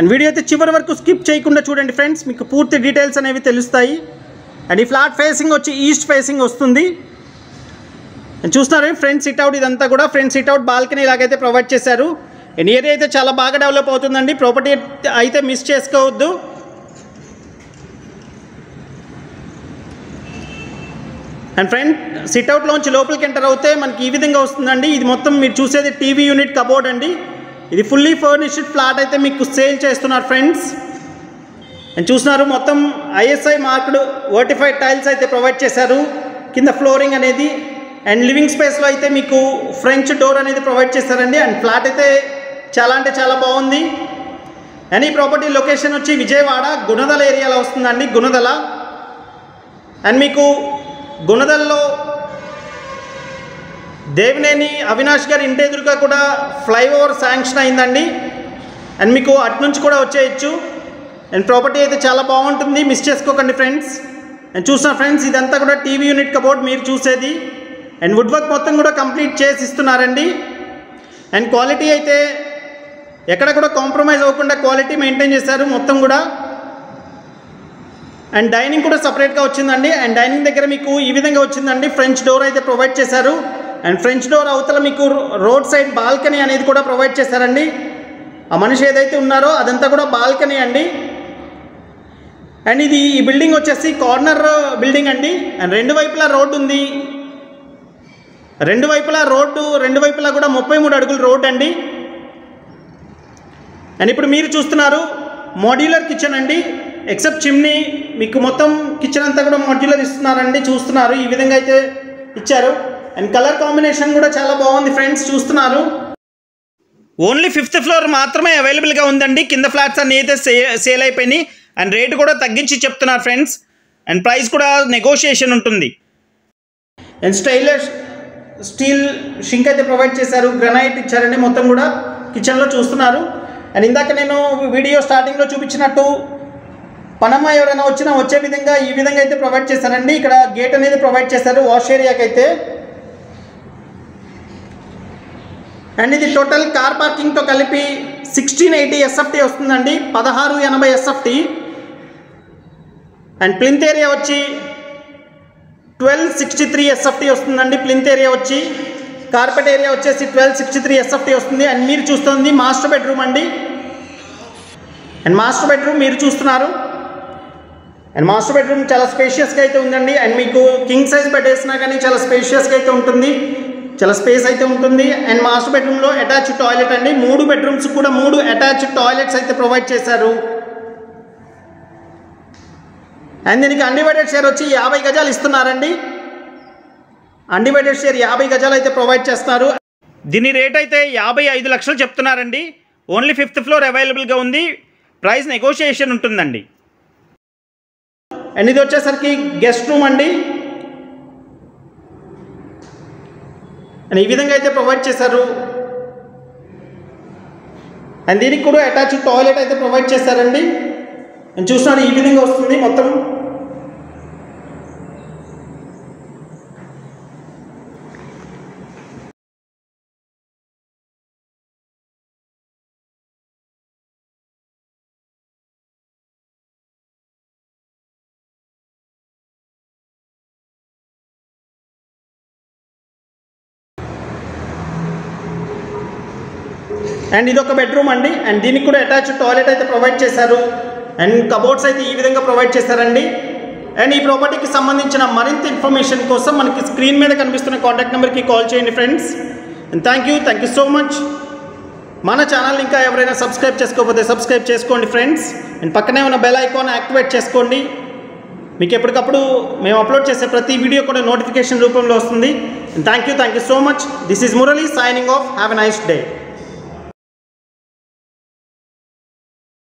And video అయితే చివరి వరకు స్కిప్ చేయకుండా చూడండి ఫ్రెండ్స్, మీకు పూర్తి డీటెయిల్స్ అనేవి తెలుస్తాయి. అండ్ ఈ ఫ్లాట్ ఫేసింగ్ వచ్చి ఈస్ట్ ఫేసింగ్ వస్తుంది. అండ్ చూస్తున్నారు ఫ్రంట్ సిట్అవుట్, ఇదంతా కూడా ఫ్రంట్ సిట్అవుట్ బాల్కనీ లాగైతే ప్రొవైడ్ చేశారు. అండ్ ఏరియా అయితే చాలా బాగా డెవలప్ అవుతుందండి. ప్రాపర్టీ అయితే మిస్ చేసుకోవద్దు. అండ్ ఫ్రంట్ సిట్అవుట్లోంచి లోపలికి ఎంటర్ అవుతే మనకి ఈ విధంగా వస్తుందండి. ఇది మొత్తం మీరు చూసేది టీవీ యూనిట్ కబోర్డ్ అండి. ఇది ఫుల్లీ ఫర్నిష్డ్ ఫ్లాట్ అయితే మీకు సేల్ చేస్తున్నారు ఫ్రెండ్స్. అండ్ చూస్తున్నారు మొత్తం ఐఎస్ఐ మార్క్డ్ వర్టిఫైడ్ టైల్స్ అయితే ప్రొవైడ్ చేశారు కింద ఫ్లోరింగ్ అనేది. అండ్ లివింగ్ స్పేస్లో అయితే మీకు ఫ్రెంచ్ డోర్ అనేది ప్రొవైడ్ చేశారండి. అండ్ ఫ్లాట్ అయితే చాలా అంటే చాలా బాగుంది. అండ్ ఈ ప్రాపర్టీ లొకేషన్ వచ్చి విజయవాడ గుణదల ఏరియాలో వస్తుందండి, గుణదల. అండ్ మీకు గుణదలలో దేవినేని అవినాష్ గారి ఇంటి ఎదురుగా కూడా ఫ్లైఓవర్ శాంక్షన్ అయిందండి. అండ్ మీకు అటు నుంచి కూడా వచ్చేయచ్చు. అండ్ ప్రాపర్టీ అయితే చాలా బాగుంటుంది, మిస్ చేసుకోకండి ఫ్రెండ్స్. అండ్ చూసిన ఫ్రెండ్స్ ఇదంతా కూడా టీవీ యూనిట్ కబోర్డ్ మీరు చూసేది. అండ్ వుడ్ వర్క్ మొత్తం కూడా కంప్లీట్ చేసి ఇస్తున్నారండి. అండ్ క్వాలిటీ అయితే ఎక్కడ కూడా కాంప్రమైజ్ అవ్వకుండా క్వాలిటీ మెయింటైన్ చేశారు మొత్తం కూడా. అండ్ డైనింగ్ కూడా సపరేట్గా వచ్చిందండి. అండ్ డైనింగ్ దగ్గర మీకు ఈ విధంగా వచ్చిందండి, ఫ్రెంచ్ డోర్ అయితే ప్రొవైడ్ చేశారు. అండ్ ఫ్రెంచ్ డోర్ అవతల మీకు రోడ్ సైడ్ బాల్కనీ అనేది కూడా ప్రొవైడ్ చేశారండి. ఆ మనిషి ఏదైతే ఉన్నారో అదంతా కూడా బాల్కనీ అండి. అండ్ ఇది ఈ బిల్డింగ్ వచ్చేసి కార్నర్ బిల్డింగ్ అండి. అండ్ రెండు వైపులా రోడ్డు ఉంది. రెండు వైపులా కూడా 33 అడుగుల రోడ్ అండి. అండ్ ఇప్పుడు మీరు చూస్తున్నారు మోడ్యులర్ కిచెన్ అండి. ఎక్సెప్ట్ చిమ్నీ మీకు మొత్తం కిచెన్ అంతా కూడా మోడ్యులర్ ఇస్తున్నారండి. చూస్తున్నారు ఈ విధంగా అయితే ఇచ్చారు. అండ్ కలర్ కాంబినేషన్ కూడా చాలా బాగుంది ఫ్రెండ్స్, చూస్తున్నారు. ఓన్లీ 5th ఫ్లోర్ మాత్రమే అవైలబుల్గా ఉందండి. కింద ఫ్లాట్స్ అన్నీ అయితే సేల్ అయిపోయినాయి. అండ్ రేటు కూడా తగ్గించి చెప్తున్నారు ఫ్రెండ్స్. అండ్ ప్రైస్ కూడా నెగోషియేషన్ ఉంటుంది. అండ్ స్టైలిష్ స్టీల్ షింక్ అయితే ప్రొవైడ్ చేశారు, గ్రనైట్ ఇచ్చారండి మొత్తం కూడా కిచెన్లో చూస్తున్నారు. అండ్ ఇందాక నేను వీడియో స్టార్టింగ్లో చూపించినట్టు పనమ్మ ఎవరైనా వచ్చినా వచ్చే విధంగా ఈ విధంగా అయితే ప్రొవైడ్ చేశారండి. ఇక్కడ గేట్ అనేది ప్రొవైడ్ చేశారు వాష్ ఏరియాకి అయితే. అండ్ ఇది టోటల్ కార్ పార్కింగ్తో కలిపి 1680 SFT వస్తుందండి, 1680 SFT. అండ్ ప్లింత్ ఏరియా వచ్చి 1263 SFT వస్తుందండి. ప్లింత్ ఏరియా వచ్చి కార్పెట్ ఏరియా వచ్చేసి 1263 SFT వస్తుంది. అండ్ మీరు చూస్తుంది మాస్టర్ బెడ్రూమ్ అండి. అండ్ మాస్టర్ బెడ్రూమ్ మీరు చూస్తున్నారు. అండ్ మాస్టర్ బెడ్రూమ్ చాలా స్పేషియస్గా అయితే ఉందండి. అండ్ మీకు కింగ్ సైజ్ బెడ్ వేసినా కానీ చాలా స్పేషియస్గా అయితే ఉంటుంది, చాలా స్పేస్ అయితే ఉంటుంది. అండ్ మాస్టర్ బెడ్రూమ్లో అటాచ్డ్ టాయిలెట్ అండి. 3 బెడ్రూమ్స్ కూడా 3 అటాచ్డ్ టాయిలెట్స్ అయితే ప్రొవైడ్ చేశారు. అండ్ దీనికి అన్డివైడెడ్ షేర్ వచ్చి 50 గజాలు ఇస్తున్నారండి. అన్డివైడెడ్ షేర్ 50 గజాలు అయితే ప్రొవైడ్ చేస్తారు. దీని రేట్ అయితే 55 లక్షలు చెప్తున్నారండి. ఓన్లీ 5th ఫ్లోర్ అవైలబుల్గా ఉంది, ప్రైస్ నెగోషియేషన్ ఉంటుందండి. అండ్ ఇది వచ్చేసరికి గెస్ట్ రూమ్ అండి. అండ్ ఈ విధంగా అయితే ప్రొవైడ్ చేశారు. అండ్ దీనికి కూడా అటాచ్డ్ టాయిలెట్ అయితే ప్రొవైడ్ చేశారండి. నేను చూస్తున్నాను ఈ విధంగా వస్తుంది మొత్తం. అండ్ ఇది ఒక బెడ్రూమ్ అండి. అండ్ దీనికి కూడా అటాచ్డ్ టాయిలెట్ అయితే ప్రొవైడ్ చేశారు. అండ్ కబోర్డ్స్ అయితే ఈ విధంగా ప్రొవైడ్ చేశారండి. అండ్ ఈ ప్రాపర్టీకి సంబంధించిన మరింత ఇన్ఫర్మేషన్ కోసం మనకి స్క్రీన్ మీద కనిపిస్తున్న కాంటాక్ట్ నెంబర్కి కాల్ చేయండి friends. And thank you so much. మన ఛానల్ని ఇంకా ఎవరైనా సబ్స్క్రైబ్ చేసుకోకపోతే సబ్స్క్రైబ్ చేసుకోండి ఫ్రెండ్స్. అండ్ పక్కనే ఉన్న బెల్ ఐకాన్ యాక్టివేట్ చేసుకోండి. మీకు ఎప్పటికప్పుడు మేము అప్లోడ్ చేసే ప్రతి వీడియో కూడా నోటిఫికేషన్ రూపంలో వస్తుంది. And thank you so much. This is Murali signing off. Have a nice day.